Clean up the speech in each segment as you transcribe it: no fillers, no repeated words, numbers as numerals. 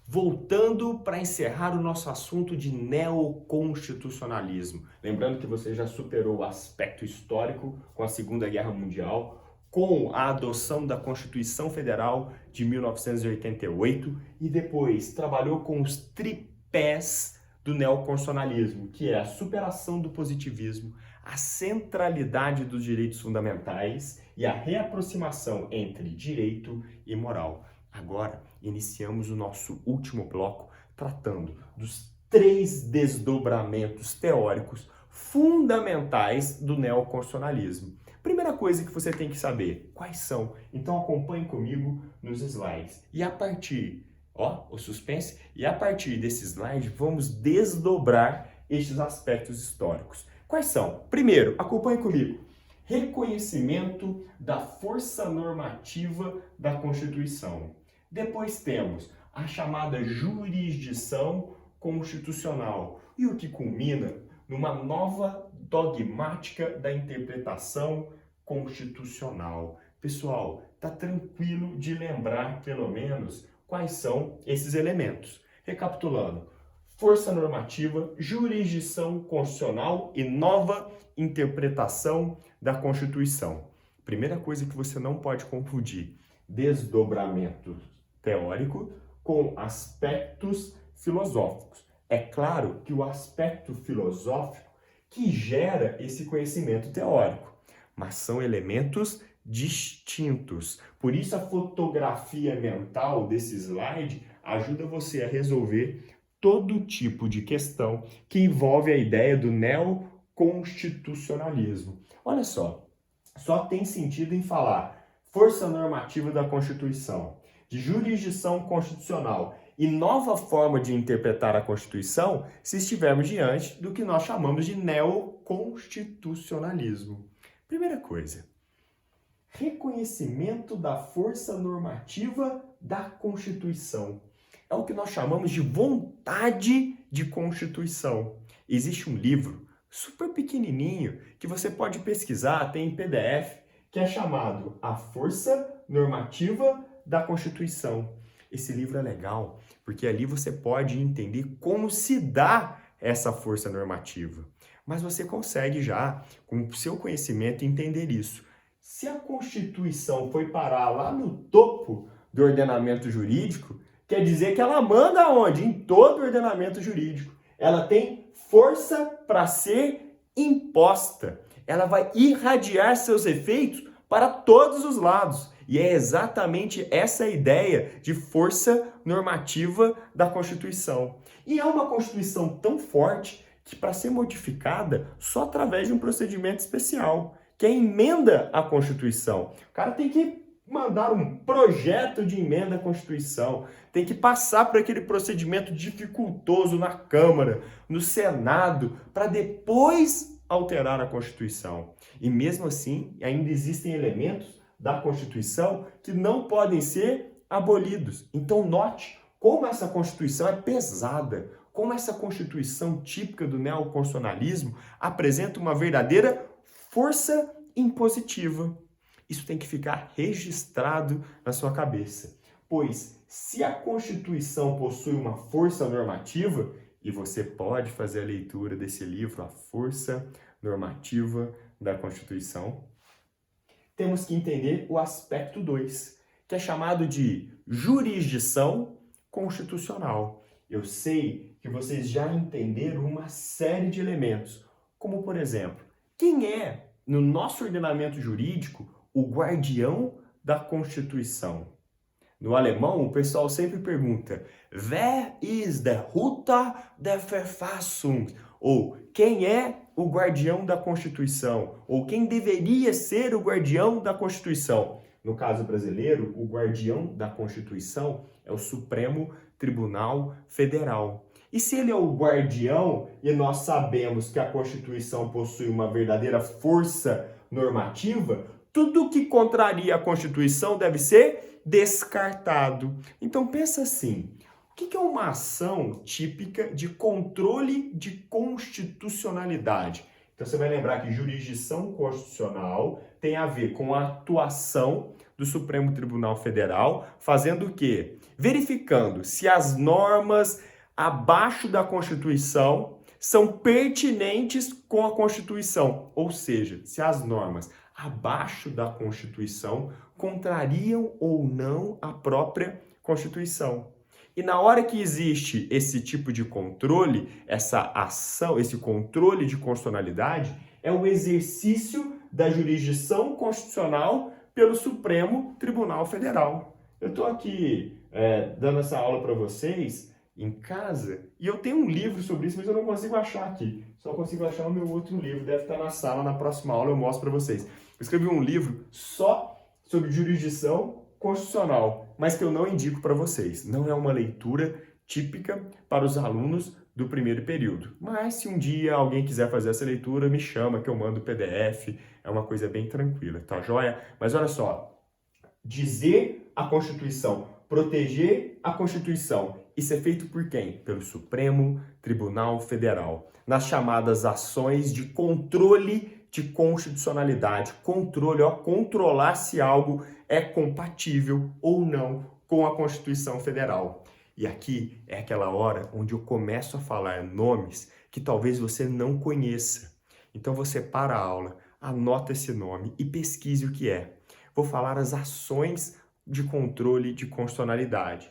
Voltando para encerrar o nosso assunto de neoconstitucionalismo. Lembrando que você já superou o aspecto histórico com a Segunda Guerra Mundial, com a adoção da Constituição Federal de 1988 e depois trabalhou com os tripés do neoconstitucionalismo, que é a superação do positivismo, a centralidade dos direitos fundamentais e a reaproximação entre direito e moral. Agora, iniciamos o nosso último bloco tratando dos 3 desdobramentos teóricos fundamentais do neoconstitucionalismo. Primeira coisa que você tem que saber, quais são? Então acompanhe comigo nos slides. E a partir, o suspense, e a partir desse slide vamos desdobrar estes aspectos históricos. Quais são? Primeiro, acompanhe comigo. Reconhecimento da força normativa da Constituição. Depois temos a chamada jurisdição constitucional e o que culmina numa nova dogmática da interpretação constitucional. Pessoal, tá tranquilo de lembrar pelo menos quais são esses elementos. Recapitulando: força normativa, jurisdição constitucional e nova interpretação da Constituição. Primeira coisa que você não pode confundir: desdobramento teórico com aspectos filosóficos. É claro que o aspecto filosófico que gera esse conhecimento teórico, mas são elementos distintos. Por isso a fotografia mental desse slide ajuda você a resolver todo tipo de questão que envolve a ideia do neoconstitucionalismo. Olha só tem sentido em falar força normativa da Constituição, de jurisdição constitucional e nova forma de interpretar a Constituição se estivermos diante do que nós chamamos de neoconstitucionalismo. Primeira coisa, reconhecimento da força normativa da Constituição. É o que nós chamamos de vontade de Constituição. Existe um livro super pequenininho que você pode pesquisar, tem em PDF, que é chamado A Força Normativa da Constituição. Esse livro é legal porque ali você pode entender como se dá essa força normativa. Mas você consegue já, com o seu conhecimento, entender isso. Se a Constituição foi parar lá no topo do ordenamento jurídico, quer dizer que ela manda onde? Em todo o ordenamento jurídico. Ela tem força para ser imposta. Ela vai irradiar seus efeitos para todos os lados. E é exatamente essa a ideia de força normativa da Constituição. E é uma Constituição tão forte que, para ser modificada, só através de um procedimento especial, que é a emenda à Constituição. O cara tem que mandar um projeto de emenda à Constituição, tem que passar por aquele procedimento dificultoso na Câmara, no Senado, para depois alterar a Constituição. E mesmo assim, ainda existem elementos da Constituição que não podem ser abolidos. Então note como essa Constituição é pesada, como essa Constituição típica do neoconstitucionalismo apresenta uma verdadeira força impositiva. Isso tem que ficar registrado na sua cabeça, pois se a Constituição possui uma força normativa, e você pode fazer a leitura desse livro, A Força Normativa da Constituição, temos que entender o aspecto 2, que é chamado de jurisdição constitucional. Eu sei que vocês já entenderam uma série de elementos, como, por exemplo, quem é, no nosso ordenamento jurídico, o guardião da Constituição? No alemão, o pessoal sempre pergunta: Wer ist der Hüter der Verfassung? Ou quem é o guardião da Constituição? Ou quem deveria ser o guardião da Constituição? No caso brasileiro, o guardião da Constituição é o Supremo Tribunal Federal. E se ele é o guardião e nós sabemos que a Constituição possui uma verdadeira força normativa, tudo que contraria a Constituição deve ser descartado. Então pensa assim: o que é uma ação típica de controle de constitucionalidade? Então você vai lembrar que jurisdição constitucional tem a ver com a atuação do Supremo Tribunal Federal, fazendo o quê? Verificando se as normas abaixo da Constituição são pertinentes com a Constituição, ou seja, se as normas abaixo da Constituição contrariam ou não a própria Constituição. E na hora que existe esse tipo de controle, essa ação, esse controle de constitucionalidade, é o exercício da jurisdição constitucional pelo Supremo Tribunal Federal. Eu estou aqui dando essa aula para vocês em casa e eu tenho um livro sobre isso, mas eu não consigo achar aqui. Só consigo achar o meu outro livro, deve estar na sala, na próxima aula eu mostro para vocês. Eu escrevi um livro só sobre jurisdição constitucional, mas que eu não indico para vocês. Não é uma leitura típica para os alunos do primeiro período. Mas se um dia alguém quiser fazer essa leitura, me chama que eu mando o PDF. É uma coisa bem tranquila, tá joia? Mas olha só, dizer a Constituição, proteger a Constituição, isso é feito por quem? Pelo Supremo Tribunal Federal, nas chamadas ações de controle de constitucionalidade. Controle, controlar se algo é compatível ou não com a Constituição Federal. E aqui é aquela hora onde eu começo a falar nomes que talvez você não conheça. Então você para a aula, anota esse nome e pesquise o que é. Vou falar as ações de controle de constitucionalidade.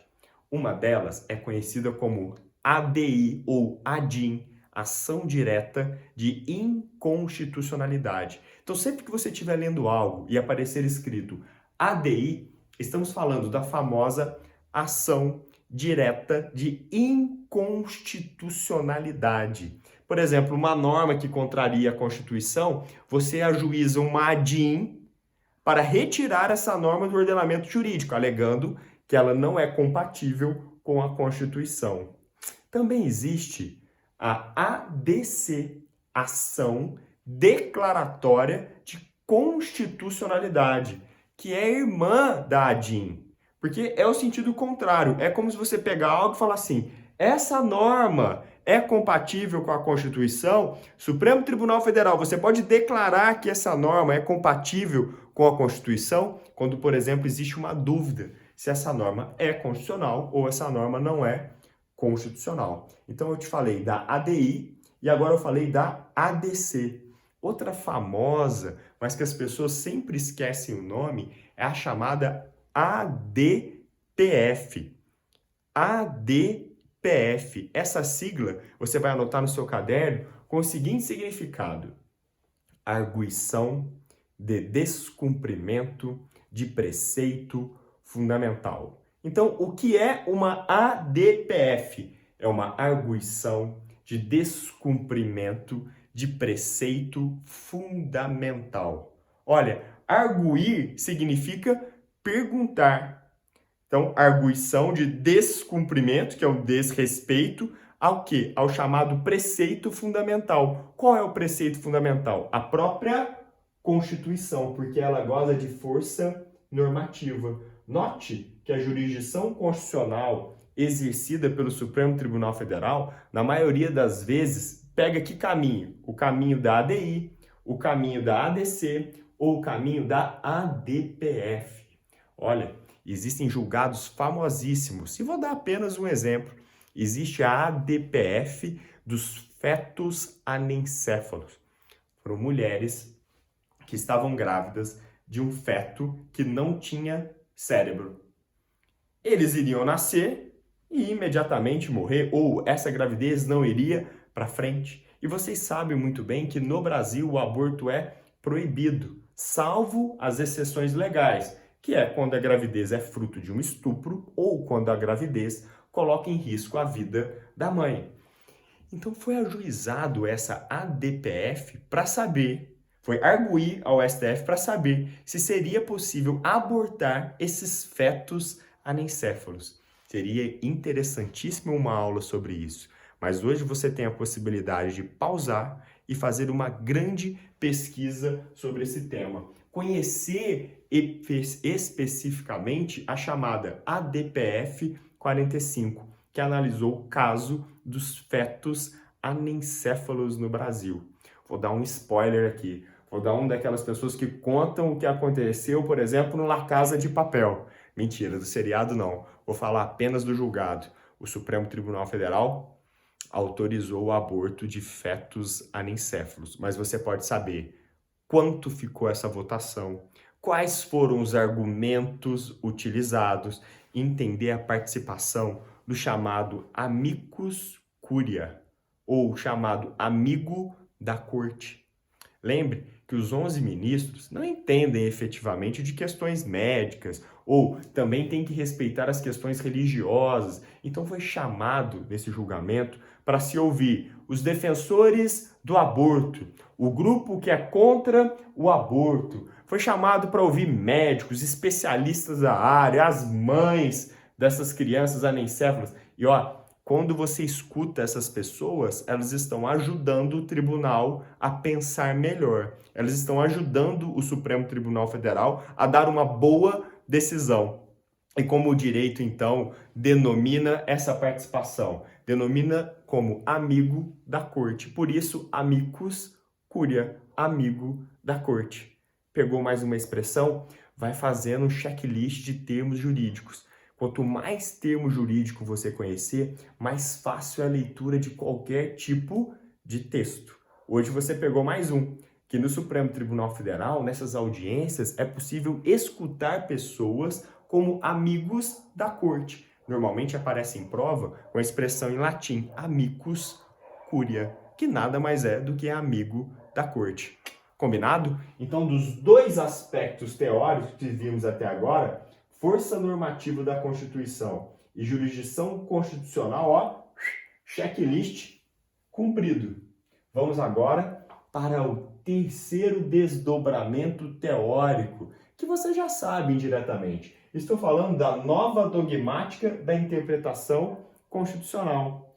Uma delas é conhecida como ADI ou ADIM, Ação Direta de Inconstitucionalidade. Então, sempre que você estiver lendo algo e aparecer escrito ADI, estamos falando da famosa Ação Direta de Inconstitucionalidade. Por exemplo, uma norma que contraria a Constituição, você ajuiza uma ADIM para retirar essa norma do ordenamento jurídico, alegando que ela não é compatível com a Constituição. Também existe a ADC, Ação Declaratória de Constitucionalidade, que é irmã da ADIM, porque é o sentido contrário. É como se você pegar algo e falar assim, essa norma é compatível com a Constituição, Supremo Tribunal Federal, você pode declarar que essa norma é compatível com a Constituição quando, por exemplo, existe uma dúvida se essa norma é constitucional ou essa norma não é constitucional. Então eu te falei da ADI e agora eu falei da ADC. Outra famosa, mas que as pessoas sempre esquecem o nome, é a chamada ADPF. ADPF. Essa sigla você vai anotar no seu caderno com o seguinte significado: arguição de descumprimento de preceito fundamental. Então, o que é uma ADPF? É uma arguição de descumprimento de preceito fundamental. Olha, arguir significa perguntar. Então, arguição de descumprimento, que é o desrespeito, ao quê? Ao chamado preceito fundamental. Qual é o preceito fundamental? A própria Constituição, porque ela goza de força normativa. Note que a jurisdição constitucional exercida pelo Supremo Tribunal Federal, na maioria das vezes, pega que caminho? O caminho da ADI, o caminho da ADC ou o caminho da ADPF. Olha, existem julgados famosíssimos, e vou dar apenas um exemplo. Existe a ADPF dos fetos anencéfalos. Foram mulheres que estavam grávidas de um feto que não tinha cérebro. Eles iriam nascer e imediatamente morrer, ou essa gravidez não iria para frente. E vocês sabem muito bem que no Brasil o aborto é proibido, salvo as exceções legais, que é quando a gravidez é fruto de um estupro ou quando a gravidez coloca em risco a vida da mãe. Então foi ajuizado essa ADPF para saber, foi arguir ao STF para saber se seria possível abortar esses fetos anencéfalos. Seria interessantíssimo uma aula sobre isso, mas hoje você tem a possibilidade de pausar e fazer uma grande pesquisa sobre esse tema. Conhecer especificamente a chamada ADPF 45, que analisou o caso dos fetos anencéfalos no Brasil. Vou dar um spoiler aqui. Vou dar um daquelas pessoas que contam o que aconteceu, por exemplo, no La Casa de Papel. Mentira, do seriado não. Vou falar apenas do julgado. O Supremo Tribunal Federal autorizou o aborto de fetos anencéfalos. Mas você pode saber quanto ficou essa votação, quais foram os argumentos utilizados, entender a participação do chamado amicus curia, ou chamado amigo da corte. Lembre que os 11 ministros não entendem efetivamente de questões médicas ou também têm que respeitar as questões religiosas. Então foi chamado nesse julgamento para se ouvir os defensores do aborto, o grupo que é contra o aborto. Foi chamado para ouvir médicos, especialistas da área, as mães dessas crianças anencéfalas. E quando você escuta essas pessoas, elas estão ajudando o tribunal a pensar melhor. Elas estão ajudando o Supremo Tribunal Federal a dar uma boa decisão. E como o direito, então, denomina essa participação? Denomina como amigo da corte. Por isso, amicus curia, amigo da corte. Pegou mais uma expressão? Vai fazendo um checklist de termos jurídicos. Quanto mais termo jurídico você conhecer, mais fácil é a leitura de qualquer tipo de texto. Hoje você pegou mais um, que no Supremo Tribunal Federal, nessas audiências, é possível escutar pessoas como amigos da corte. Normalmente aparece em prova com a expressão em latim, amicus curia, que nada mais é do que amigo da corte. Combinado? Então, dos dois aspectos teóricos que vimos até agora, força normativa da Constituição e jurisdição constitucional, checklist cumprido. Vamos agora para o terceiro desdobramento teórico, que você já sabe indiretamente. Estou falando da nova dogmática da interpretação constitucional.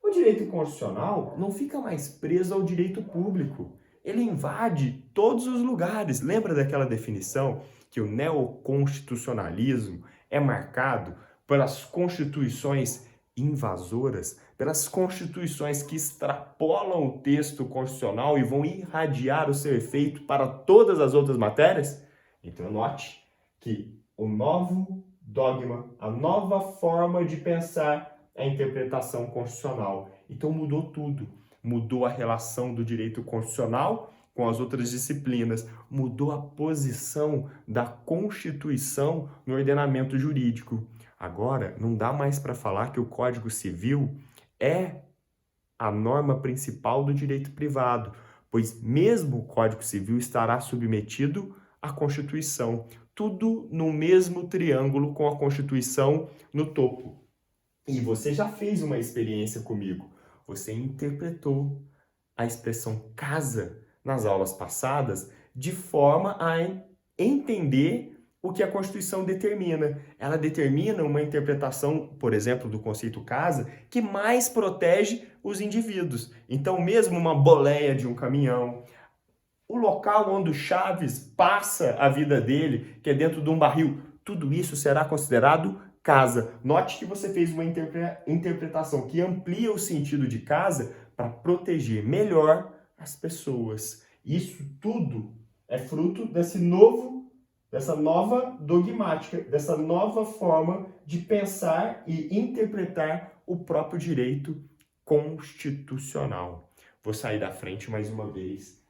O direito constitucional não fica mais preso ao direito público. Ele invade todos os lugares. Lembra daquela definição que o neoconstitucionalismo é marcado pelas constituições invasoras, pelas constituições que extrapolam o texto constitucional e vão irradiar o seu efeito para todas as outras matérias? Então note que o novo dogma, a nova forma de pensar é a interpretação constitucional. Então mudou tudo. Mudou a relação do direito constitucional com as outras disciplinas, mudou a posição da Constituição no ordenamento jurídico. Agora, não dá mais para falar que o Código Civil é a norma principal do direito privado, pois mesmo o Código Civil estará submetido à Constituição, tudo no mesmo triângulo com a Constituição no topo. E você já fez uma experiência comigo. Você interpretou a expressão casa nas aulas passadas de forma a entender o que a Constituição determina. Ela determina uma interpretação, por exemplo, do conceito casa, que mais protege os indivíduos. Então, mesmo uma boleia de um caminhão, o local onde o Chaves passa a vida dele, que é dentro de um barril, tudo isso será considerado casa. Note que você fez uma interpretação que amplia o sentido de casa para proteger melhor as pessoas. Isso tudo é fruto dessa nova dogmática, dessa nova forma de pensar e interpretar o próprio direito constitucional. Vou sair da frente mais uma vez.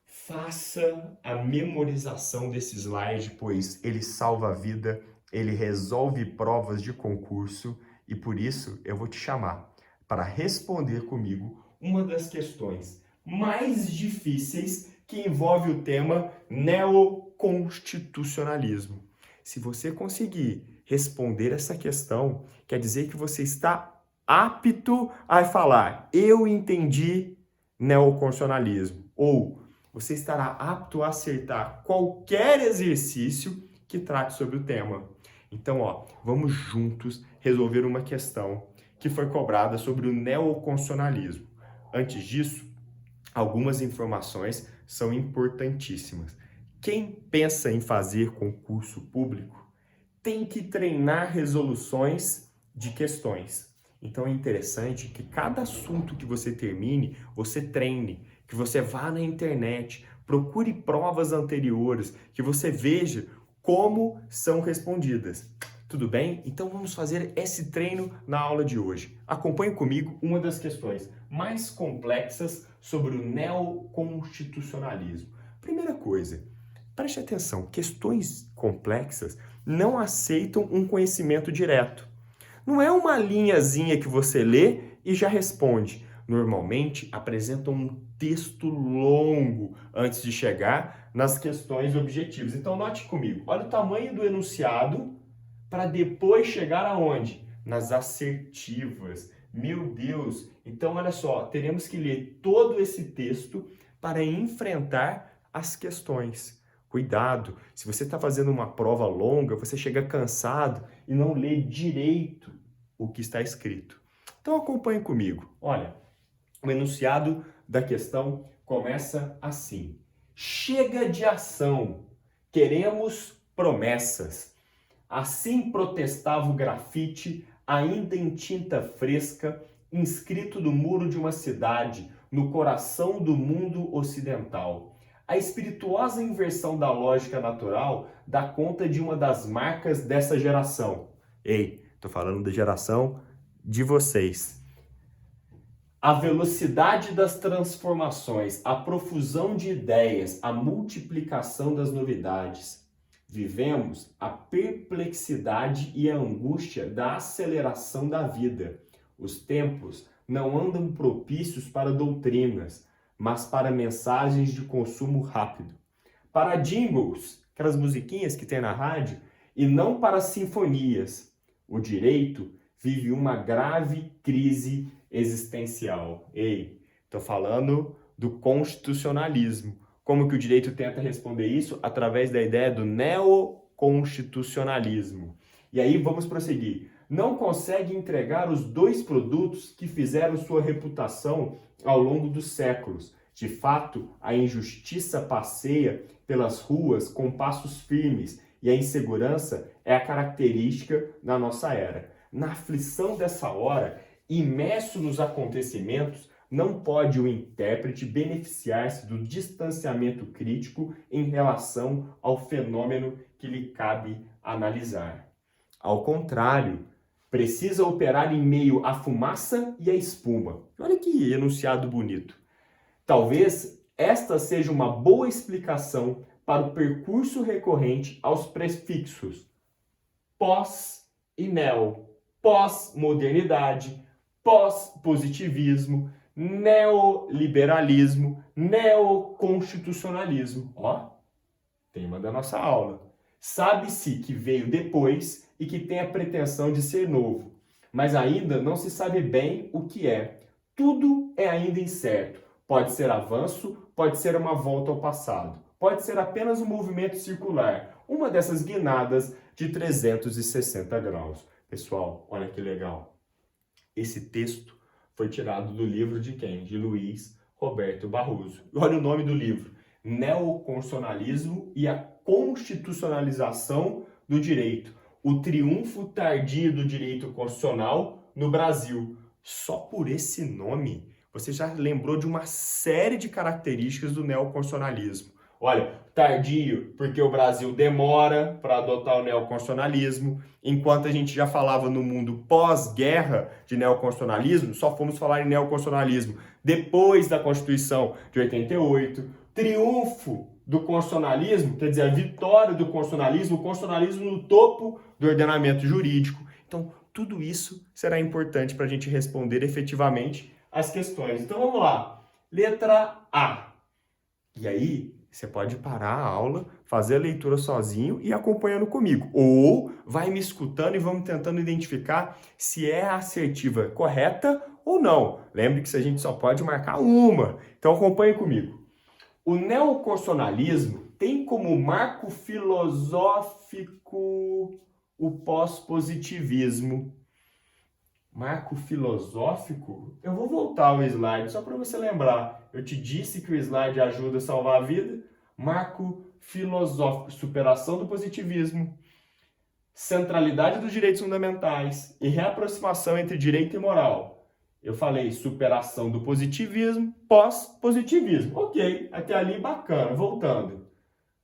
Faça a memorização desse slide, pois ele salva a vida, ele resolve provas de concurso e por isso eu vou te chamar para responder comigo uma das questões mais difíceis que envolve o tema neoconstitucionalismo. Se você conseguir responder essa questão, quer dizer que você está apto a falar, eu entendi neoconstitucionalismo, ou você estará apto a acertar qualquer exercício que trate sobre o tema. Então, vamos juntos resolver uma questão que foi cobrada sobre o neoconstitucionalismo. Antes disso, algumas informações são importantíssimas. Quem pensa em fazer concurso público tem que treinar resoluções de questões. Então é interessante que cada assunto que você termine, você treine. que você vá na internet, procure provas anteriores, que você veja como são respondidas. Tudo bem? Então vamos fazer esse treino na aula de hoje. Acompanhe comigo uma das questões mais complexas sobre o neoconstitucionalismo. Primeira coisa, preste atenção, questões complexas não aceitam um conhecimento direto. Não é uma linhazinha que você lê e já responde. Normalmente apresentam um texto longo antes de chegar nas questões objetivas. Então note comigo, olha o tamanho do enunciado para depois chegar aonde? Nas assertivas. Meu Deus! Então olha só, teremos que ler todo esse texto para enfrentar as questões. Cuidado, se você está fazendo uma prova longa, você chega cansado e não lê direito o que está escrito. Então acompanhe comigo. Olha, o enunciado da questão começa assim. Chega de ação, queremos promessas. Assim protestava o grafite, ainda em tinta fresca, inscrito no muro de uma cidade, no coração do mundo ocidental. A espirituosa inversão da lógica natural dá conta de uma das marcas dessa geração. Ei, tô falando da geração de vocês. A velocidade das transformações, a profusão de ideias, a multiplicação das novidades. Vivemos a perplexidade e a angústia da aceleração da vida. Os tempos não andam propícios para doutrinas, mas para mensagens de consumo rápido. Para jingles, aquelas musiquinhas que tem na rádio, e não para sinfonias. O direito vive uma grave crise existencial. Ei, estou falando do constitucionalismo. Como que o direito tenta responder isso? Através da ideia do neoconstitucionalismo. E aí vamos prosseguir. Não consegue entregar os dois produtos que fizeram sua reputação ao longo dos séculos. De fato, a injustiça passeia pelas ruas com passos firmes e a insegurança é a característica da nossa era. Na aflição dessa hora, imerso nos acontecimentos, não pode o intérprete beneficiar-se do distanciamento crítico em relação ao fenômeno que lhe cabe analisar. Ao contrário, precisa operar em meio à fumaça e à espuma. Olha que enunciado bonito. Talvez esta seja uma boa explicação para o percurso recorrente aos prefixos pós e neo, pós-modernidade, pós-positivismo, neoliberalismo, neoconstitucionalismo. Ó, tema da nossa aula. Sabe-se que veio depois e que tem a pretensão de ser novo, mas ainda não se sabe bem o que é. Tudo é ainda incerto. Pode ser avanço, pode ser uma volta ao passado, pode ser apenas um movimento circular, uma dessas guinadas de 360 graus. Pessoal, olha que legal. Esse texto foi tirado do livro de quem? De Luiz Roberto Barroso. Olha o nome do livro: Neoconstitucionalismo e a Constitucionalização do Direito. O triunfo tardio do direito constitucional no Brasil. Só por esse nome, você já lembrou de uma série de características do neoconstitucionalismo. Olha, tardio, porque o Brasil demora para adotar o neoconstitucionalismo. Enquanto a gente já falava no mundo pós-guerra de neoconstitucionalismo, só fomos falar em neoconstitucionalismo depois da Constituição de 88. Triunfo do constitucionalismo, quer dizer, a vitória do constitucionalismo, o constitucionalismo no topo do ordenamento jurídico. Então, tudo isso será importante para a gente responder efetivamente as questões. Então, vamos lá. Letra A. E aí, você pode parar a aula, fazer a leitura sozinho e acompanhando comigo. Ou vai me escutando e vamos tentando identificar se é a assertiva correta ou não. Lembre que a gente só pode marcar uma. Então acompanhe comigo. O neoconstitucionalismo tem como marco filosófico o pós-positivismo. Marco filosófico? Eu vou voltar ao slide só para você lembrar. Eu te disse que o slide ajuda a salvar a vida. Marco filosófico, superação do positivismo, centralidade dos direitos fundamentais e reaproximação entre direito e moral. Eu falei superação do positivismo, pós-positivismo. Ok, até ali bacana. Voltando.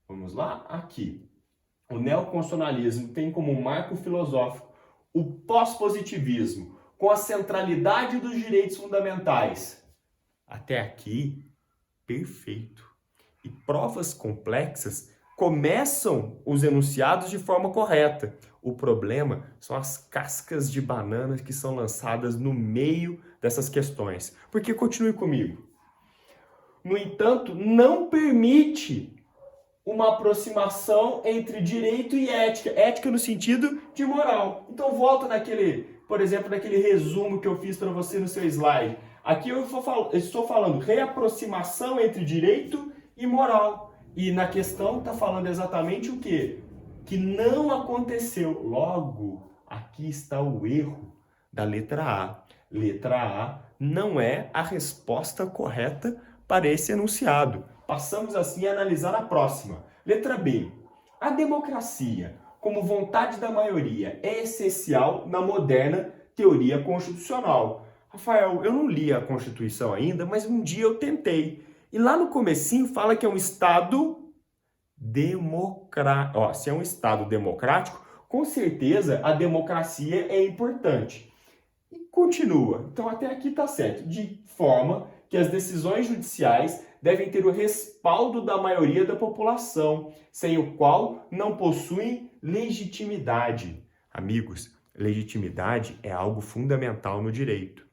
Vamos lá? Aqui. O neoconstitucionalismo tem como marco filosófico o pós-positivismo, com a centralidade dos direitos fundamentais. Até aqui, perfeito. E provas complexas começam os enunciados de forma correta. O problema são as cascas de bananas que são lançadas no meio dessas questões. Porque continue comigo. No entanto, não permite uma aproximação entre direito e ética. Ética no sentido de moral. Então volta por exemplo, naquele resumo que eu fiz para você no seu slide. Aqui eu estou falando reaproximação entre direito e moral. E na questão está falando exatamente o quê? Que não aconteceu. Logo, aqui está o erro da letra A. Letra A não é a resposta correta para esse enunciado. Passamos assim a analisar a próxima. Letra B. A democracia, como vontade da maioria, é essencial na moderna teoria constitucional. Rafael, eu não li a Constituição ainda, mas um dia eu tentei. E lá no comecinho fala que é um Estado democrático. Se é um Estado democrático, com certeza a democracia é importante. E continua. Então até aqui está certo. De forma que as decisões judiciais devem ter o respaldo da maioria da população, sem o qual não possuem legitimidade. Amigos, legitimidade é algo fundamental no direito.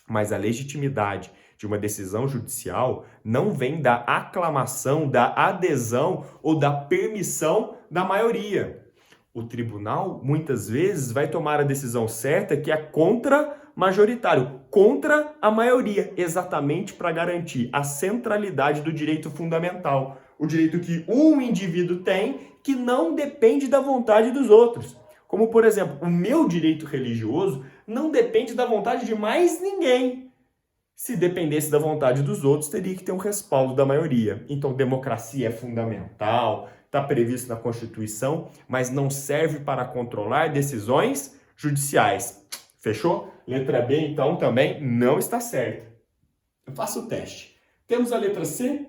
Mas a legitimidade de uma decisão judicial não vem da aclamação, da adesão ou da permissão da maioria. O tribunal, muitas vezes, vai tomar a decisão certa que é contra-majoritário, contra a maioria, exatamente para garantir a centralidade do direito fundamental. O direito que um indivíduo tem que não depende da vontade dos outros. Como, por exemplo, o meu direito religioso não depende da vontade de mais ninguém. Se dependesse da vontade dos outros, teria que ter um respaldo da maioria. Então, democracia é fundamental, está previsto na Constituição, mas não serve para controlar decisões judiciais. Fechou? Letra B, então, também não está certa. Eu faço o teste. Temos a letra C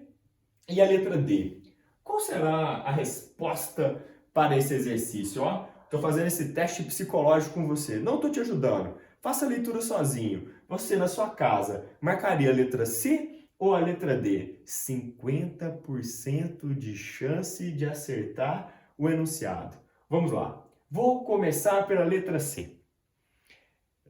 e a letra D. Qual será a resposta para esse exercício? Estou fazendo esse teste psicológico com você. Não estou te ajudando. Faça a leitura sozinho. Você, na sua casa, marcaria a letra C ou a letra D? 50% de chance de acertar o enunciado. Vamos lá. Vou começar pela letra C.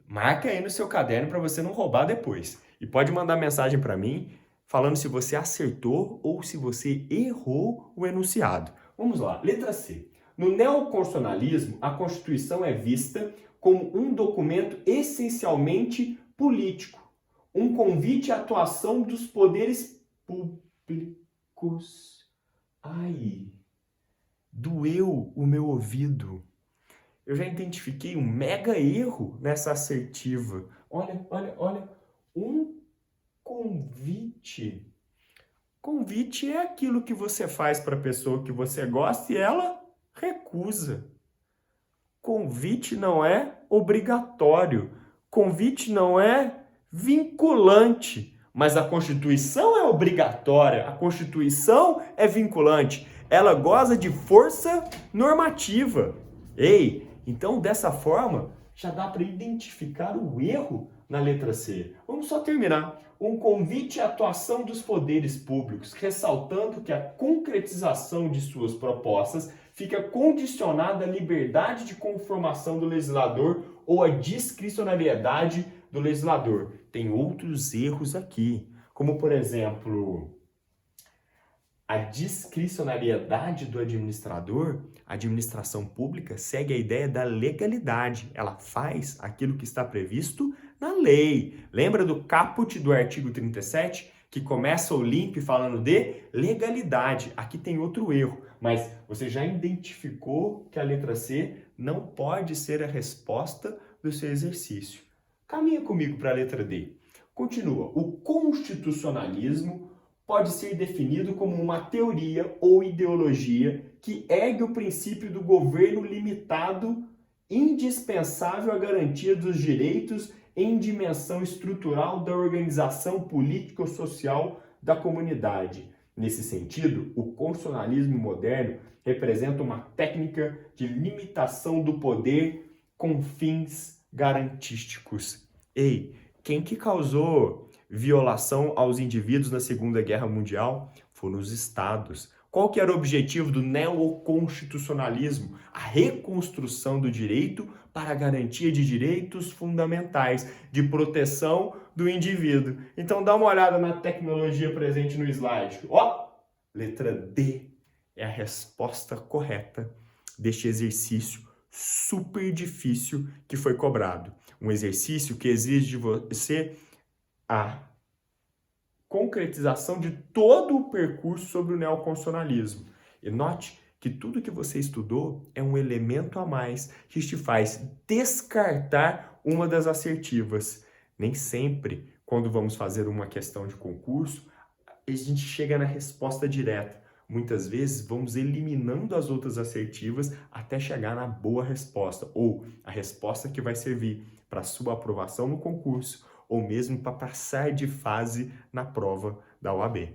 Marca aí no seu caderno para você não roubar depois. E pode mandar mensagem para mim falando se você acertou ou se você errou o enunciado. Vamos lá. Letra C. No neoconstitucionalismo, a Constituição é vista como um documento essencialmente político, um convite à atuação dos poderes públicos. Ai, doeu o meu ouvido. Eu já identifiquei um mega erro nessa assertiva. Olha, um convite. Convite é aquilo que você faz para a pessoa que você gosta e ela recusa. Convite não é obrigatório. Convite não é vinculante. Mas a Constituição é obrigatória. A Constituição é vinculante. Ela goza de força normativa. Ei, então dessa forma já dá para identificar o erro na letra C. Vamos só terminar. Um convite à atuação dos poderes públicos, ressaltando que a concretização de suas propostas fica condicionada à liberdade de conformação do legislador ou à discricionariedade do legislador. Tem outros erros aqui, como, por exemplo, a discricionariedade do administrador. A administração pública segue a ideia da legalidade. Ela faz aquilo que está previsto na lei. Lembra do caput do artigo 37? Que começa o link falando de legalidade. Aqui tem outro erro, mas você já identificou que a letra C não pode ser a resposta do seu exercício. Caminha comigo para a letra D. Continua. O constitucionalismo pode ser definido como uma teoria ou ideologia que ergue o princípio do governo limitado, indispensável à garantia dos direitos em dimensão estrutural da organização político-social da comunidade. Nesse sentido, o constitucionalismo moderno representa uma técnica de limitação do poder com fins garantísticos. Ei, quem que causou violação aos indivíduos na Segunda Guerra Mundial? Foram os estados. Qual que era o objetivo do neoconstitucionalismo? A reconstrução do direito para a garantia de direitos fundamentais, de proteção do indivíduo. Então dá uma olhada na tecnologia presente no slide. Ó, letra D é a resposta correta deste exercício super difícil que foi cobrado. Um exercício que exige de você a concretização de todo o percurso sobre o neoconstitucionalismo. E note que tudo que você estudou é um elemento a mais que te faz descartar uma das assertivas. Nem sempre, quando vamos fazer uma questão de concurso, a gente chega na resposta direta. Muitas vezes vamos eliminando as outras assertivas até chegar na boa resposta, ou a resposta que vai servir para sua aprovação no concurso, ou mesmo para passar de fase na prova da OAB.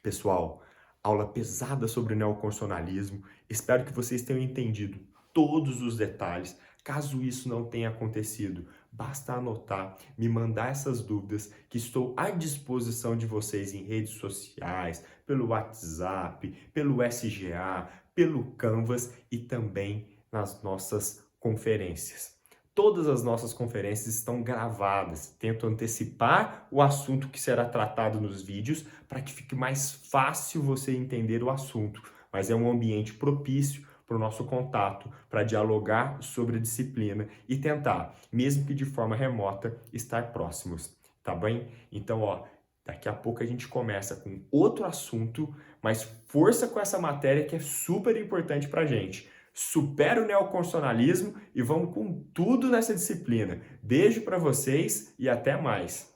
Pessoal, aula pesada sobre o neoconstitucionalismo. Espero que vocês tenham entendido todos os detalhes. Caso isso não tenha acontecido, basta anotar, me mandar essas dúvidas, que estou à disposição de vocês em redes sociais, pelo WhatsApp, pelo SGA, pelo Canvas e também nas nossas conferências. Todas as nossas conferências estão gravadas. Tento antecipar o assunto que será tratado nos vídeos para que fique mais fácil você entender o assunto, mas é um ambiente propício para o nosso contato, para dialogar sobre a disciplina e tentar, mesmo que de forma remota, estar próximos, tá bem? Então, daqui a pouco a gente começa com outro assunto, mas força com essa matéria que é super importante para a gente. Supera o neoconstitucionalismo e vamos com tudo nessa disciplina. Beijo para vocês e até mais!